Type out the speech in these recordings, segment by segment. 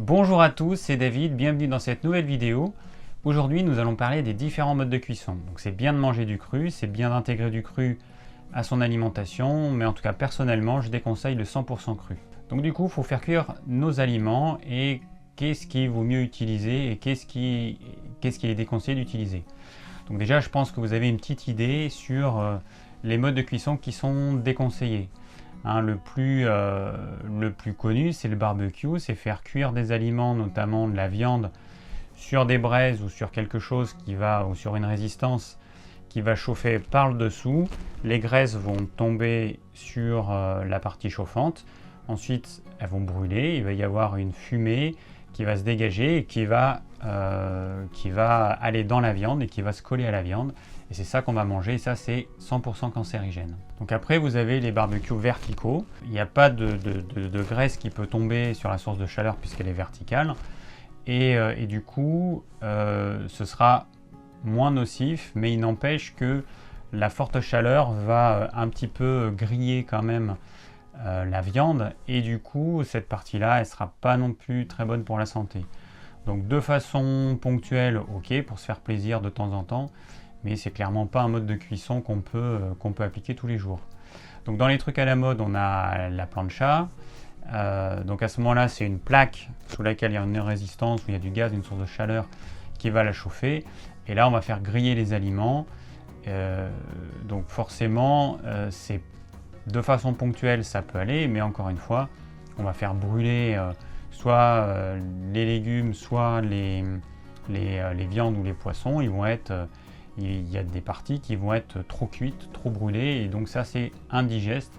Bonjour à tous, c'est David, bienvenue dans cette nouvelle vidéo. Aujourd'hui nous allons parler des différents modes de cuisson. Donc c'est bien de manger du cru, c'est bien d'intégrer du cru à son alimentation, mais en tout cas personnellement je déconseille le 100% cru. Donc du coup il faut faire cuire nos aliments et qu'est-ce qui vaut mieux utiliser et qu'est-ce qui est déconseillé d'utiliser. Donc déjà je pense que vous avez une petite idée sur les modes de cuisson qui sont déconseillés. Le plus connu, c'est le barbecue, c'est faire cuire des aliments, notamment de la viande, sur des braises ou sur quelque chose ou sur une résistance qui va chauffer par le dessous. Les graisses vont tomber sur la partie chauffante. Ensuite, elles vont brûler. Il va y avoir une fumée qui va se dégager et qui va aller dans la viande et qui va se coller à la viande. Et c'est ça qu'on va manger, et ça c'est 100% cancérigène. Donc après vous avez les barbecues verticaux. Il n'y a pas de graisse qui peut tomber sur la source de chaleur puisqu'elle est verticale. Et du coup ce sera moins nocif, mais il n'empêche que la forte chaleur va un petit peu griller quand même la viande. Et du coup cette partie-là, elle ne sera pas non plus très bonne pour la santé. Donc de façon ponctuelle, ok, pour se faire plaisir de temps en temps, mais c'est clairement pas un mode de cuisson qu'on peut appliquer tous les jours. Donc dans les trucs à la mode, on a la plancha. Donc à ce moment-là, c'est une plaque sous laquelle il y a une résistance, où il y a du gaz, une source de chaleur qui va la chauffer. Et là, on va faire griller les aliments. Donc forcément, c'est de façon ponctuelle, ça peut aller, mais encore une fois, on va faire brûler soit les légumes, soit les viandes ou les poissons. Il y a des parties qui vont être trop cuites, trop brûlées, et donc ça c'est indigeste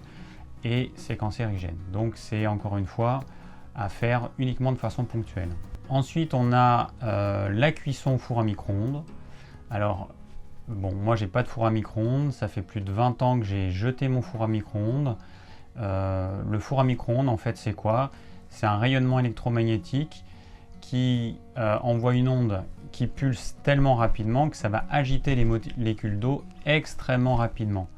et c'est cancérigène. Donc c'est encore une fois à faire uniquement de façon ponctuelle. Ensuite on a la cuisson au four à micro-ondes. Alors bon, moi j'ai pas de four à micro-ondes, ça fait plus de 20 ans que j'ai jeté mon four à micro-ondes. Le four à micro-ondes en fait c'est quoi? C'est un rayonnement électromagnétique qui envoie une onde qui pulse tellement rapidement que ça va agiter les molécules d'eau extrêmement rapidement.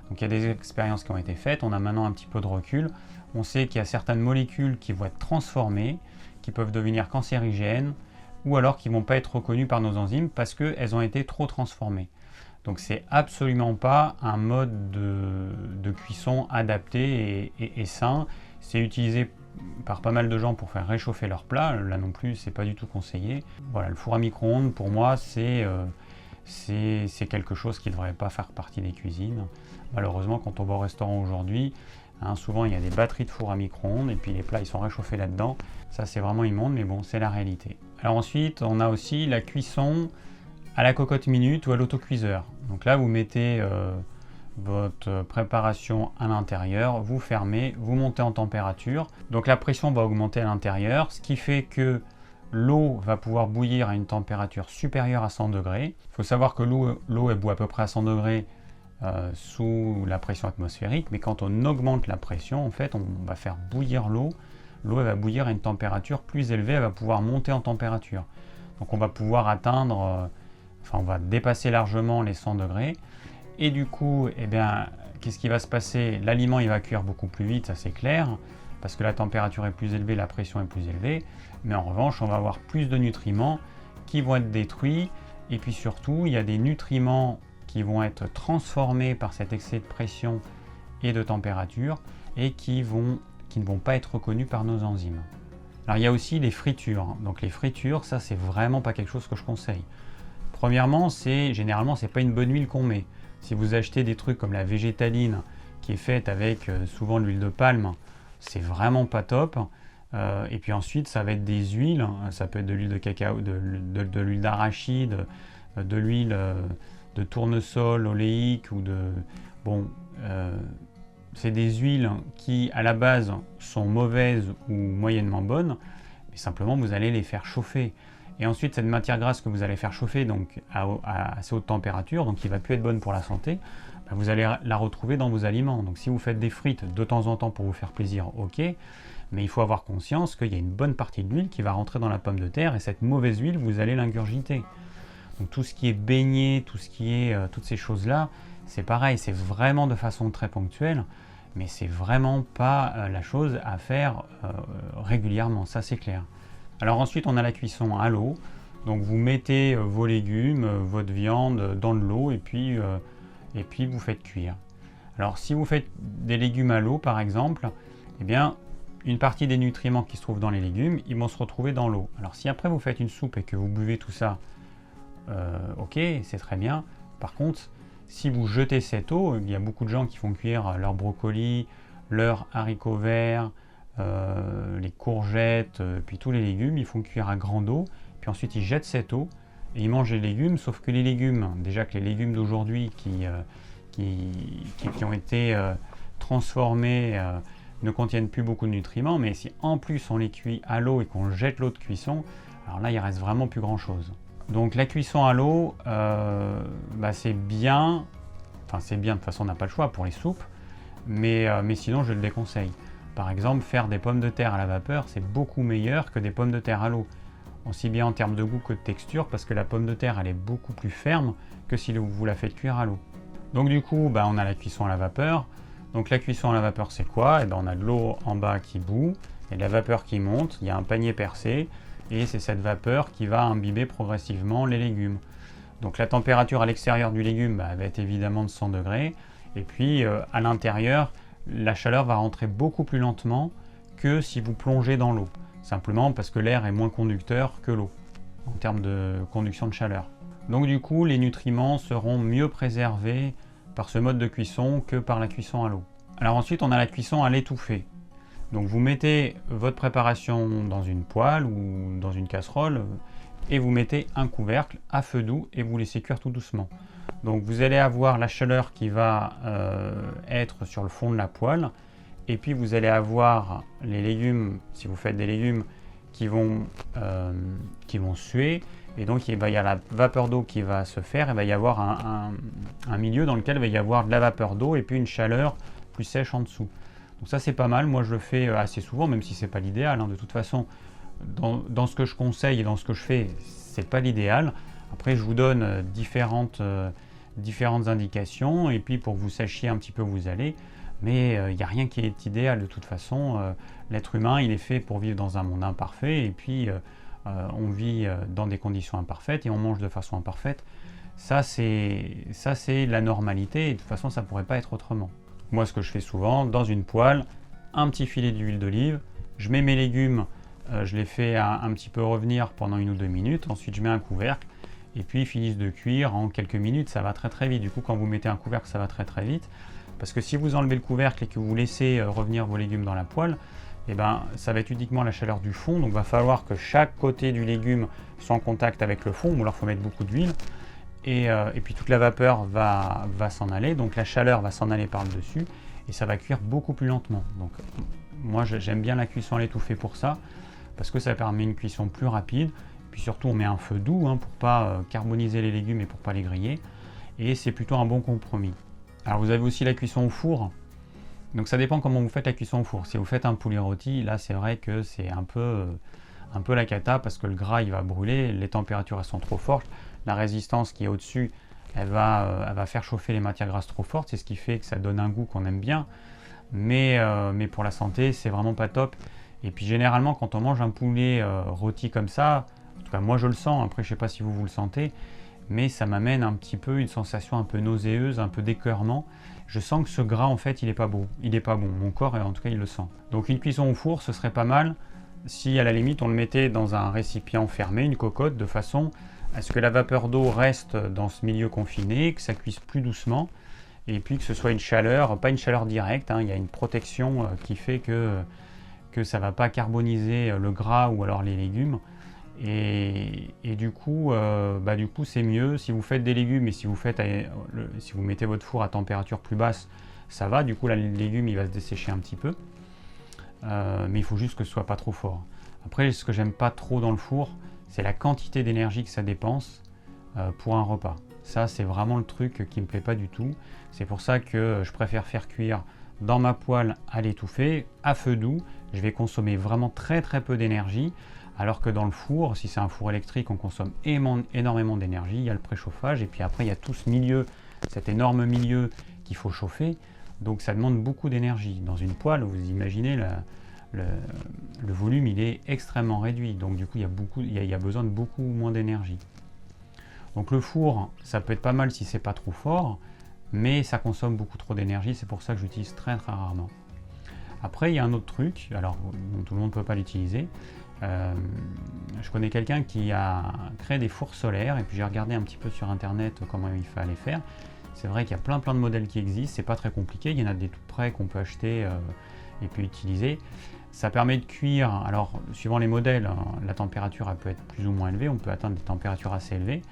Donc il y a des expériences qui ont été faites, on a maintenant un petit peu de recul. On sait qu'il y a certaines molécules qui vont être transformées, qui peuvent devenir cancérigènes, ou alors qui ne vont pas être reconnues par nos enzymes parce qu'elles ont été trop transformées. Donc c'est absolument pas un mode de cuisson adapté et sain. C'est utilisé par pas mal de gens pour faire réchauffer leur plat. Là non plus, c'est pas du tout conseillé. Voilà, le four à micro-ondes, pour moi, c'est quelque chose qui ne devrait pas faire partie des cuisines. Malheureusement, quand on va au restaurant aujourd'hui, souvent il y a des batteries de four à micro-ondes et puis les plats ils sont réchauffés là-dedans. Ça c'est vraiment immonde, mais bon, c'est la réalité. Alors ensuite, on a aussi la cuisson à la cocotte minute ou à l'autocuiseur. Donc là, vous mettez votre préparation à l'intérieur, vous fermez, vous montez en température. Donc la pression va augmenter à l'intérieur, ce qui fait que l'eau va pouvoir bouillir à une température supérieure à 100 degrés. Il faut savoir que l'eau elle bout à peu près à 100 degrés sous la pression atmosphérique, mais quand on augmente la pression, en fait, on va faire bouillir l'eau. L'eau va bouillir à une température plus élevée, elle va pouvoir monter en température. Donc on va pouvoir atteindre, on va dépasser largement les 100 degrés. Et du coup, qu'est-ce qui va se passer? L'aliment il va cuire beaucoup plus vite, ça c'est clair, parce que la température est plus élevée, la pression est plus élevée. Mais en revanche, on va avoir plus de nutriments qui vont être détruits. Et puis surtout, il y a des nutriments qui vont être transformés par cet excès de pression et de température et qui ne vont pas être reconnus par nos enzymes. Alors il y a aussi les fritures. Donc les fritures, ça c'est vraiment pas quelque chose que je conseille. Premièrement, généralement c'est pas une bonne huile qu'on met. Si vous achetez des trucs comme la végétaline qui est faite avec souvent de l'huile de palme, c'est vraiment pas top. Et puis ensuite, ça va être des huiles. Ça peut être de l'huile de cacao, de l'huile d'arachide, de l'huile de tournesol oléique c'est des huiles qui à la base sont mauvaises ou moyennement bonnes, mais simplement vous allez les faire chauffer. Et ensuite, cette matière grasse que vous allez faire chauffer donc à assez haute température, donc qui ne va plus être bonne pour la santé, vous allez la retrouver dans vos aliments. Donc si vous faites des frites de temps en temps pour vous faire plaisir, ok, mais il faut avoir conscience qu'il y a une bonne partie de l'huile qui va rentrer dans la pomme de terre et cette mauvaise huile, vous allez l'ingurgiter. Donc tout ce qui est beignet, toutes ces choses-là, c'est pareil, c'est vraiment de façon très ponctuelle, mais c'est vraiment pas la chose à faire régulièrement, ça c'est clair. Alors ensuite, on a la cuisson à l'eau. Donc vous mettez vos légumes, votre viande dans de l'eau et puis vous faites cuire. Alors si vous faites des légumes à l'eau par exemple, eh bien une partie des nutriments qui se trouvent dans les légumes, ils vont se retrouver dans l'eau. Alors si après vous faites une soupe et que vous buvez tout ça, ok, c'est très bien. Par contre, si vous jetez cette eau, il y a beaucoup de gens qui font cuire leurs brocolis, leurs haricots verts, les courgettes, puis tous les légumes, ils font cuire à grande eau, puis ensuite ils jettent cette eau et ils mangent les légumes, sauf que les légumes, déjà que les légumes d'aujourd'hui qui ont été transformés ne contiennent plus beaucoup de nutriments, mais si en plus on les cuit à l'eau et qu'on jette l'eau de cuisson, alors là il reste vraiment plus grand chose. Donc la cuisson à l'eau, c'est bien, enfin c'est bien, de toute façon on n'a pas le choix pour les soupes, mais sinon je le déconseille. Par exemple, faire des pommes de terre à la vapeur, c'est beaucoup meilleur que des pommes de terre à l'eau. Aussi bien en termes de goût que de texture, parce que la pomme de terre elle est beaucoup plus ferme que si vous la faites cuire à l'eau. Donc du coup, on a la cuisson à la vapeur. Donc la cuisson à la vapeur c'est quoi? On a de l'eau en bas qui bout, il y a de la vapeur qui monte, il y a un panier percé, et c'est cette vapeur qui va imbiber progressivement les légumes. Donc la température à l'extérieur du légume va être évidemment de 100 degrés, et puis à l'intérieur, la chaleur va rentrer beaucoup plus lentement que si vous plongez dans l'eau, simplement parce que l'air est moins conducteur que l'eau, en termes de conduction de chaleur. Donc du coup, les nutriments seront mieux préservés par ce mode de cuisson que par la cuisson à l'eau. Alors ensuite, on a la cuisson à l'étouffée. Donc vous mettez votre préparation dans une poêle ou dans une casserole et vous mettez un couvercle à feu doux et vous laissez cuire tout doucement. Donc vous allez avoir la chaleur qui va être sur le fond de la poêle et puis vous allez avoir les légumes, si vous faites des légumes, qui vont suer. Et donc il va y avoir la vapeur d'eau qui va se faire, il va y avoir un milieu dans lequel il va y avoir de la vapeur d'eau et puis une chaleur plus sèche en dessous. Donc ça c'est pas mal, moi je le fais assez souvent, même si c'est pas l'idéal. De toute façon, dans ce que je conseille et dans ce que je fais, c'est pas l'idéal. Après je vous donne différentes indications et puis pour que vous sachiez un petit peu où vous allez. Mais il n'y a rien qui est idéal de toute façon. L'être humain il est fait pour vivre dans un monde imparfait et puis on vit dans des conditions imparfaites et on mange de façon imparfaite. Ça c'est la normalité et de toute façon ça ne pourrait pas être autrement. Moi ce que je fais souvent, dans une poêle, un petit filet d'huile d'olive, je mets mes légumes, je les fais un petit peu revenir pendant 1 ou 2 minutes, ensuite je mets un couvercle et puis ils finissent de cuire en quelques minutes, ça va très très vite. Du coup quand vous mettez un couvercle ça va très très vite, parce que si vous enlevez le couvercle et que vous laissez revenir vos légumes dans la poêle, ça va être uniquement la chaleur du fond, donc il va falloir que chaque côté du légume soit en contact avec le fond, ou alors il faut mettre beaucoup d'huile, et puis toute la vapeur va s'en aller, donc la chaleur va s'en aller par le dessus, et ça va cuire beaucoup plus lentement. Donc moi j'aime bien la cuisson à l'étouffée pour ça, parce que ça permet une cuisson plus rapide, puis surtout on met un feu doux pour pas carboniser les légumes et pour pas les griller, et c'est plutôt un bon compromis. Alors vous avez aussi la cuisson au four. Donc ça dépend comment vous faites la cuisson au four. Si vous faites un poulet rôti, là c'est vrai que c'est un peu la cata parce que le gras il va brûler, les températures elles sont trop fortes, la résistance qui est au-dessus elle va faire chauffer les matières grasses trop fortes, c'est ce qui fait que ça donne un goût qu'on aime bien, mais pour la santé c'est vraiment pas top. Et puis généralement quand on mange un poulet rôti comme ça, en tout cas moi je le sens, après je sais pas si vous le sentez, mais ça m'amène un petit peu une sensation un peu nauséeuse, un peu d'écœurement. Je sens que ce gras en fait il est pas bon, mon corps en tout cas il le sent. Donc une cuisson au four ce serait pas mal si à la limite on le mettait dans un récipient fermé, une cocotte, de façon à ce que la vapeur d'eau reste dans ce milieu confiné, que ça cuise plus doucement et puis que ce soit une chaleur, pas une chaleur directe, il y a une protection qui fait que ça va pas carboniser le gras ou alors les légumes. Et du coup c'est mieux si vous faites des légumes et si vous mettez votre four à température plus basse, ça va, du coup le légume il va se dessécher un petit peu, mais il faut juste que ce soit pas trop fort. Après ce que j'aime pas trop dans le four, c'est la quantité d'énergie que ça dépense pour un repas. Ça c'est vraiment le truc qui me plaît pas du tout. C'est pour ça que je préfère faire cuire dans ma poêle à l'étouffée, à feu doux. Je vais consommer vraiment très très peu d'énergie. Alors que dans le four, si c'est un four électrique, on consomme énormément d'énergie, il y a le préchauffage, et puis après il y a tout ce milieu, cet énorme milieu qu'il faut chauffer, donc ça demande beaucoup d'énergie. Dans une poêle, vous imaginez le, le volume il est extrêmement réduit, donc du coup il y a besoin de beaucoup moins d'énergie. Donc le four, ça peut être pas mal si c'est pas trop fort, mais ça consomme beaucoup trop d'énergie, c'est pour ça que j'utilise très rarement. Après il y a un autre truc, alors tout le monde ne peut pas l'utiliser. Je connais quelqu'un qui a créé des fours solaires, et puis j'ai regardé un petit peu sur internet comment il fallait faire. C'est vrai qu'il y a plein de modèles qui existent, c'est pas très compliqué, il y en a des tout prêts qu'on peut acheter et puis utiliser. Ça permet de cuire, alors suivant les modèles, hein, la température elle peut être plus ou moins élevée, on peut atteindre des températures assez élevées,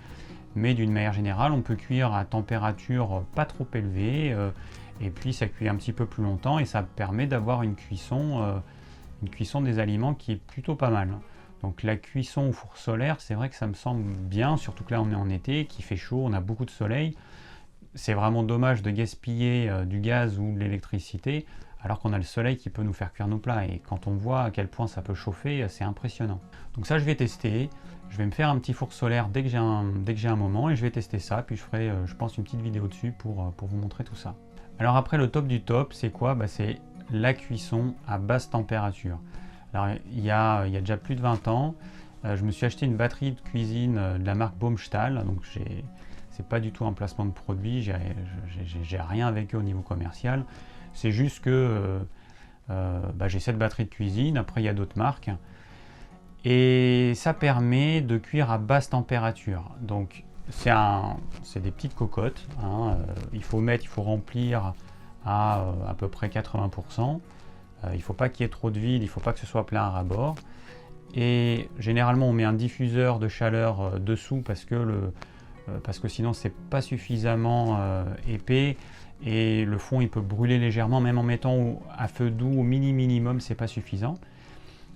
mais d'une manière générale on peut cuire à température pas trop élevée, et puis ça cuit un petit peu plus longtemps, et ça permet d'avoir une cuisson des aliments qui est plutôt pas mal. Donc la cuisson au four solaire, c'est vrai que ça me semble bien, surtout que là on est en été, qu'il fait chaud, on a beaucoup de soleil. C'est vraiment dommage de gaspiller du gaz ou de l'électricité alors qu'on a le soleil qui peut nous faire cuire nos plats, et quand on voit à quel point ça peut chauffer, c'est impressionnant. Donc ça je vais tester, je vais me faire un petit four solaire dès que j'ai un moment, et je vais tester ça, puis je ferai je pense une petite vidéo dessus pour vous montrer tout ça. Alors après le top du top, c'est quoi? C'est la cuisson à basse température. Alors il y a déjà plus de 20 ans, je me suis acheté une batterie de cuisine de la marque Baumstahl, donc c'est pas du tout un placement de produit, j'ai rien avec eux au niveau commercial, c'est juste que j'ai cette batterie de cuisine, après il y a d'autres marques, et ça permet de cuire à basse température. Donc c'est des petites cocottes, hein, il faut remplir à peu près 80%. Il ne faut pas qu'il y ait trop de vide, il ne faut pas que ce soit plein à ras-bord. Et généralement on met un diffuseur de chaleur dessous parce que sinon c'est pas suffisamment épais, et le fond il peut brûler légèrement, même en mettant à feu doux au minimum, c'est pas suffisant.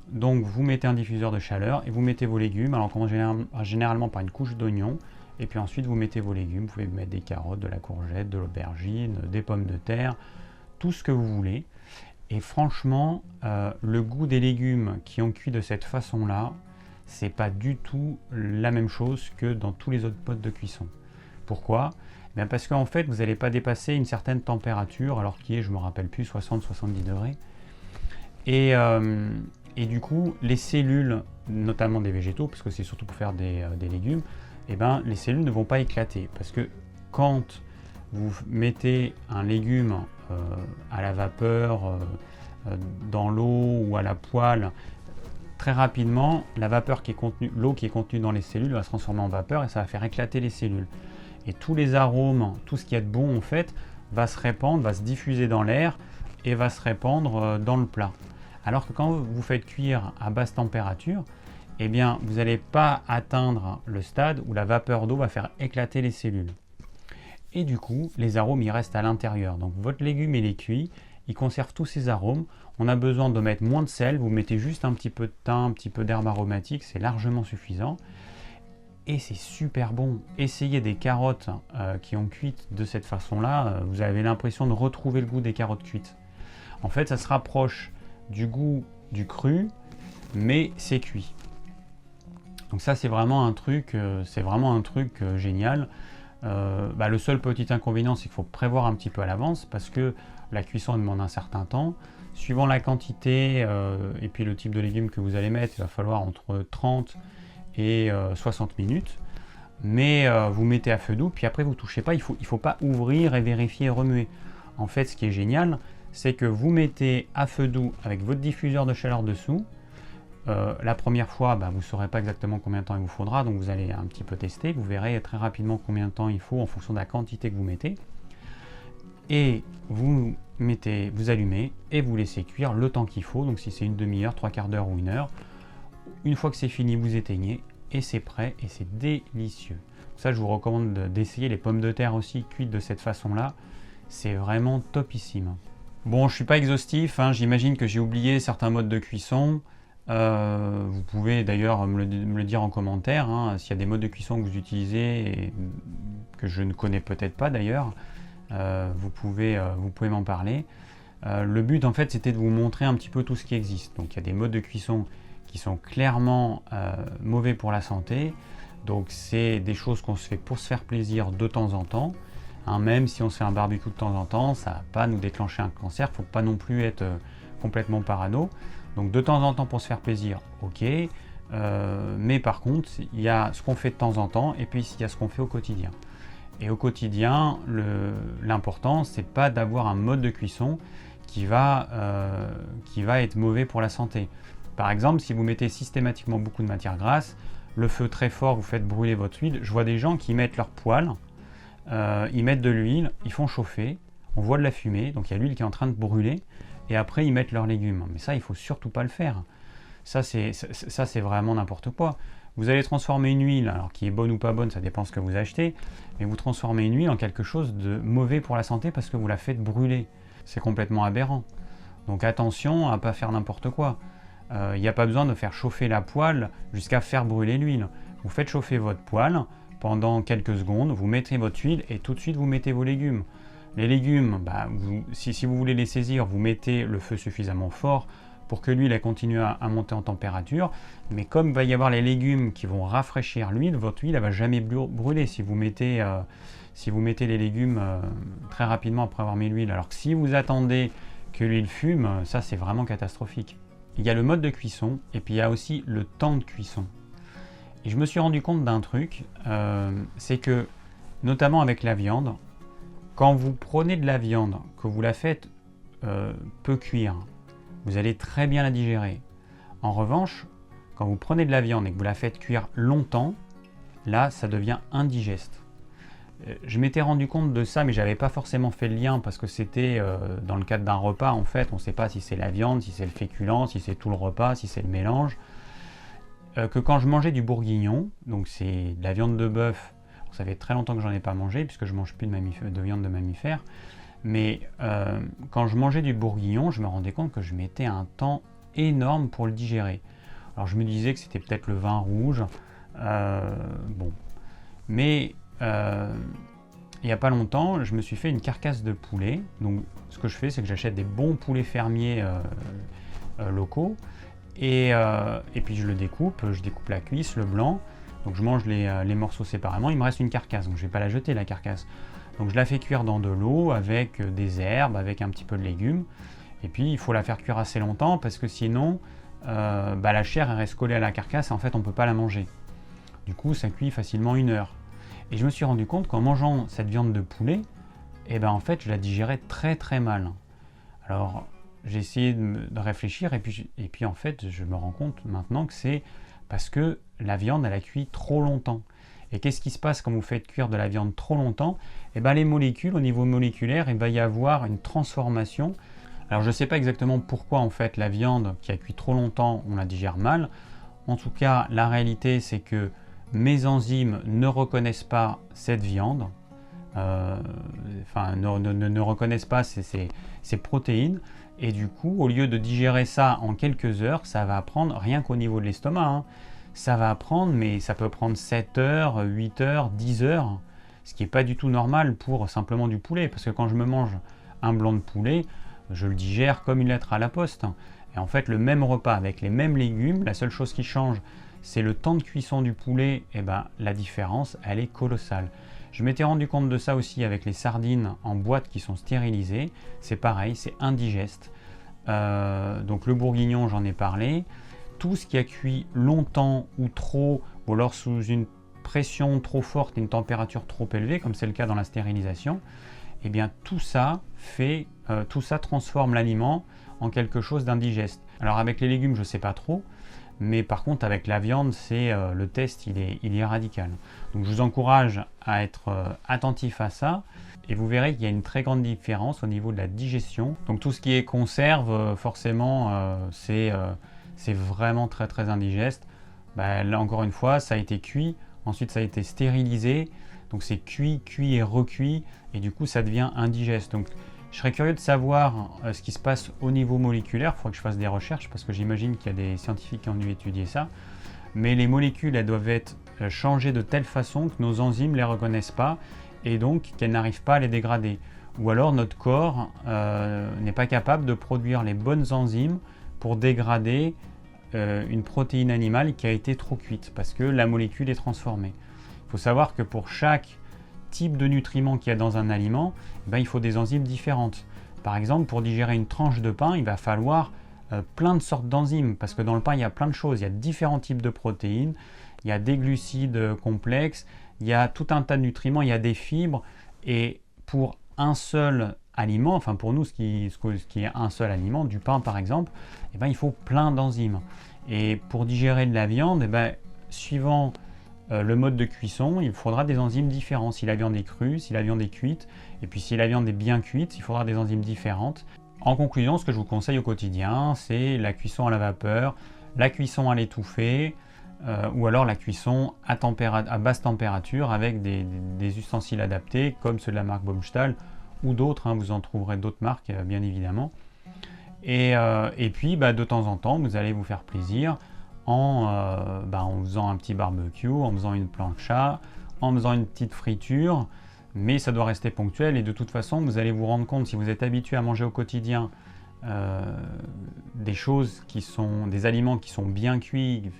Donc vous mettez un diffuseur de chaleur et vous mettez vos légumes. Alors on commence généralement par une couche d'oignon, et puis ensuite vous mettez vos légumes. Vous pouvez mettre des carottes, de la courgette, de l'aubergine, des pommes de terre, tout ce que vous voulez. Et franchement, le goût des légumes qui ont cuit de cette façon-là, c'est pas du tout la même chose que dans tous les autres modes de cuisson. Pourquoi? Parce qu'en fait, vous n'allez pas dépasser une certaine température, alors qui est, je me rappelle plus, 60-70 degrés. Et du coup, les cellules, notamment des végétaux, parce que c'est surtout pour faire des légumes, les cellules ne vont pas éclater. Parce que quand vous mettez un légume à la vapeur, dans l'eau ou à la poêle, très rapidement, l'eau qui est contenue dans les cellules va se transformer en vapeur, et ça va faire éclater les cellules. Et tous les arômes, tout ce qu'il y a de bon en fait, va se répandre, va se diffuser dans l'air et va se répandre dans le plat. Alors que quand vous faites cuire à basse température, vous n'allez pas atteindre le stade où la vapeur d'eau va faire éclater les cellules. Et du coup, les arômes ils restent à l'intérieur. Donc votre légume il est cuit, il conserve tous ses arômes. On a besoin de mettre moins de sel, vous mettez juste un petit peu de thym, un petit peu d'herbe aromatique, c'est largement suffisant. Et c'est super bon. Essayez des carottes qui ont cuit de cette façon-là, vous avez l'impression de retrouver le goût des carottes cuites. En fait, ça se rapproche du goût du cru, mais c'est cuit. Donc ça, c'est vraiment un truc génial. Le seul petit inconvénient, c'est qu'il faut prévoir un petit peu à l'avance, parce que la cuisson demande un certain temps. Suivant la quantité et puis le type de légumes que vous allez mettre, il va falloir entre 30 et 60 minutes. Mais vous mettez à feu doux, puis après vous touchez pas, il faut pas ouvrir et vérifier et remuer. En fait, ce qui est génial, c'est que vous mettez à feu doux avec votre diffuseur de chaleur dessous. La première fois, vous ne saurez pas exactement combien de temps il vous faudra, donc vous allez un petit peu tester, vous verrez très rapidement combien de temps il faut en fonction de la quantité que vous mettez. Et vous allumez et vous laissez cuire le temps qu'il faut, donc si c'est une demi-heure, 3/4 d'heure ou 1 heure. Une fois que c'est fini, vous éteignez et c'est prêt, et c'est délicieux. Ça, je vous recommande d'essayer les pommes de terre aussi cuites de cette façon-là, c'est vraiment topissime. Bon, je ne suis pas exhaustif, j'imagine que j'ai oublié certains modes de cuisson. Vous pouvez d'ailleurs me le dire en commentaire, s'il y a des modes de cuisson que vous utilisez et que je ne connais peut-être pas d'ailleurs, vous pouvez m'en parler. Le but en fait c'était de vous montrer un petit peu tout ce qui existe. Donc il y a des modes de cuisson qui sont clairement mauvais pour la santé, donc c'est des choses qu'on se fait pour se faire plaisir de temps en temps. Même si on se fait un barbecue de temps en temps, ça ne va pas nous déclencher un cancer, il ne faut pas non plus être complètement parano. Donc de temps en temps pour se faire plaisir, ok, mais par contre il y a ce qu'on fait de temps en temps et puis il y a ce qu'on fait au quotidien. Et au quotidien, l'important c'est pas d'avoir un mode de cuisson qui va être mauvais pour la santé. Par exemple, si vous mettez systématiquement beaucoup de matière grasse, le feu très fort, vous faites brûler votre huile. Je vois des gens qui mettent leur poêle, ils mettent de l'huile, ils font chauffer, on voit de la fumée, donc il y a l'huile qui est en train de brûler, et après ils mettent leurs légumes. Mais ça, il ne faut surtout pas le faire. Ça, c'est vraiment n'importe quoi. Vous allez transformer une huile, alors qui est bonne ou pas bonne, ça dépend ce que vous achetez, mais vous transformez une huile en quelque chose de mauvais pour la santé parce que vous la faites brûler. C'est complètement aberrant. Donc attention à ne pas faire n'importe quoi. Il n'y a pas besoin de faire chauffer la poêle jusqu'à faire brûler l'huile. Vous faites chauffer votre poêle pendant quelques secondes, vous mettez votre huile et tout de suite vous mettez vos légumes. Les légumes, si vous voulez les saisir, vous mettez le feu suffisamment fort pour que l'huile continue à monter en température. Mais comme il va y avoir les légumes qui vont rafraîchir l'huile, votre huile ne va jamais brûler si vous mettez les légumes très rapidement après avoir mis l'huile. Alors que si vous attendez que l'huile fume, ça c'est vraiment catastrophique. Il y a le mode de cuisson et puis il y a aussi le temps de cuisson. Et je me suis rendu compte d'un truc, c'est que, notamment avec la viande, quand vous prenez de la viande, que vous la faites peu cuire, vous allez très bien la digérer. En revanche, quand vous prenez de la viande et que vous la faites cuire longtemps, là, ça devient indigeste. Je m'étais rendu compte de ça, mais je n'avais pas forcément fait le lien parce que c'était dans le cadre d'un repas, en fait. On ne sait pas si c'est la viande, si c'est le féculent, si c'est tout le repas, si c'est le mélange. Que quand je mangeais du bourguignon, donc c'est de la viande de bœuf, ça fait très longtemps que j'en ai pas mangé puisque je ne mange plus de viande de mammifère, mais quand je mangeais du bourguignon, je me rendais compte que je mettais un temps énorme pour le digérer. Alors je me disais que c'était peut-être le vin rouge, mais il n'y a pas longtemps, je me suis fait une carcasse de poulet. Donc ce que je fais, c'est que j'achète des bons poulets fermiers locaux et puis je découpe la cuisse, le blanc. Donc je mange les morceaux séparément, il me reste une carcasse, donc je ne vais pas la jeter la carcasse. Donc je la fais cuire dans de l'eau avec des herbes, avec un petit peu de légumes. Et puis il faut la faire cuire assez longtemps parce que sinon la chair elle reste collée à la carcasse et en fait on ne peut pas la manger. Du coup ça cuit facilement 1 heure. Et je me suis rendu compte qu'en mangeant cette viande de poulet, en fait je la digérais très très mal. Alors j'ai essayé de réfléchir et puis en fait je me rends compte maintenant que c'est parce que la viande elle a cuit trop longtemps. Et qu'est-ce qui se passe quand vous faites cuire de la viande trop longtemps? Les molécules, au niveau moléculaire, il va y avoir une transformation. Alors je ne sais pas exactement pourquoi en fait la viande qui a cuit trop longtemps, on la digère mal. En tout cas, la réalité c'est que mes enzymes ne reconnaissent pas cette viande, ne reconnaissent pas ces protéines. Et du coup, au lieu de digérer ça en quelques heures, ça va prendre, rien qu'au niveau de l'estomac, ça va prendre, mais ça peut prendre 7 heures, 8 heures, 10 heures, ce qui n'est pas du tout normal pour simplement du poulet, parce que quand je me mange un blanc de poulet, je le digère comme une lettre à la poste. Et en fait, le même repas avec les mêmes légumes, la seule chose qui change, c'est le temps de cuisson du poulet, la différence, elle est colossale. Je m'étais rendu compte de ça aussi avec les sardines en boîte qui sont stérilisées, c'est pareil, c'est indigeste. Donc le bourguignon, j'en ai parlé. Tout ce qui a cuit longtemps ou trop, ou alors sous une pression trop forte et une température trop élevée, comme c'est le cas dans la stérilisation, tout ça transforme l'aliment en quelque chose d'indigeste. Alors avec les légumes, je ne sais pas trop, mais par contre avec la viande, le test il est radical. Donc je vous encourage à être attentif à ça, et vous verrez qu'il y a une très grande différence au niveau de la digestion. Donc tout ce qui est conserve, forcément, c'est vraiment très très indigeste. Là encore une fois, ça a été cuit, ensuite ça a été stérilisé, donc c'est cuit et recuit, et du coup ça devient indigeste. Donc je serais curieux de savoir ce qui se passe au niveau moléculaire. Il faudrait que je fasse des recherches parce que j'imagine qu'il y a des scientifiques qui ont dû étudier ça. Mais les molécules, elles doivent être changées de telle façon que nos enzymes ne les reconnaissent pas et donc qu'elles n'arrivent pas à les dégrader. Ou alors notre corps n'est pas capable de produire les bonnes enzymes pour dégrader une protéine animale qui a été trop cuite parce que la molécule est transformée. Il faut savoir que pour chaque type de nutriments qu'il y a dans un aliment, il faut des enzymes différentes. Par exemple, pour digérer une tranche de pain, il va falloir plein de sortes d'enzymes, parce que dans le pain, il y a plein de choses. Il y a différents types de protéines, il y a des glucides complexes, il y a tout un tas de nutriments, il y a des fibres. Et pour un seul aliment, enfin pour nous, ce qui est un seul aliment, du pain par exemple, eh ben, il faut plein d'enzymes. Et pour digérer de la viande, eh ben, suivant le mode de cuisson, il faudra des enzymes différents. Si la viande est crue, si la viande est cuite, et puis si la viande est bien cuite, il faudra des enzymes différentes. En conclusion, ce que je vous conseille au quotidien, c'est la cuisson à la vapeur, la cuisson à l'étouffée, ou alors la cuisson à basse température avec des ustensiles adaptés, comme ceux de la marque Baumstahl, ou d'autres, hein, vous en trouverez d'autres marques, bien évidemment. Et puis, de temps en temps, vous allez vous faire plaisir en faisant un petit barbecue, en faisant une plancha, en faisant une petite friture, mais ça doit rester ponctuel et de toute façon vous allez vous rendre compte, si vous êtes habitué à manger au quotidien des aliments qui sont bien cuits,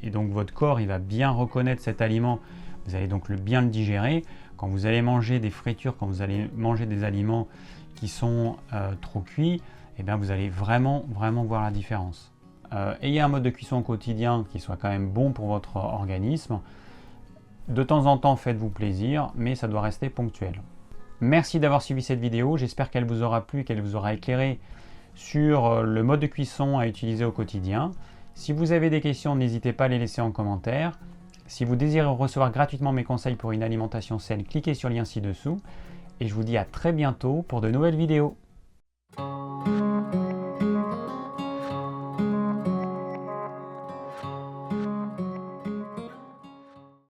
et donc votre corps il va bien reconnaître cet aliment, vous allez donc bien le digérer. Quand vous allez manger des fritures, quand vous allez manger des aliments qui sont trop cuits, eh bien vous allez vraiment voir la différence. Ayez un mode de cuisson au quotidien qui soit quand même bon pour votre organisme. De temps en temps, faites-vous plaisir, mais ça doit rester ponctuel. Merci d'avoir suivi cette vidéo, j'espère qu'elle vous aura plu, qu'elle vous aura éclairé sur le mode de cuisson à utiliser au quotidien. Si vous avez des questions, n'hésitez pas à les laisser en commentaire. Si vous désirez recevoir gratuitement mes conseils pour une alimentation saine, cliquez sur le lien ci-dessous. Et je vous dis à très bientôt pour de nouvelles vidéos.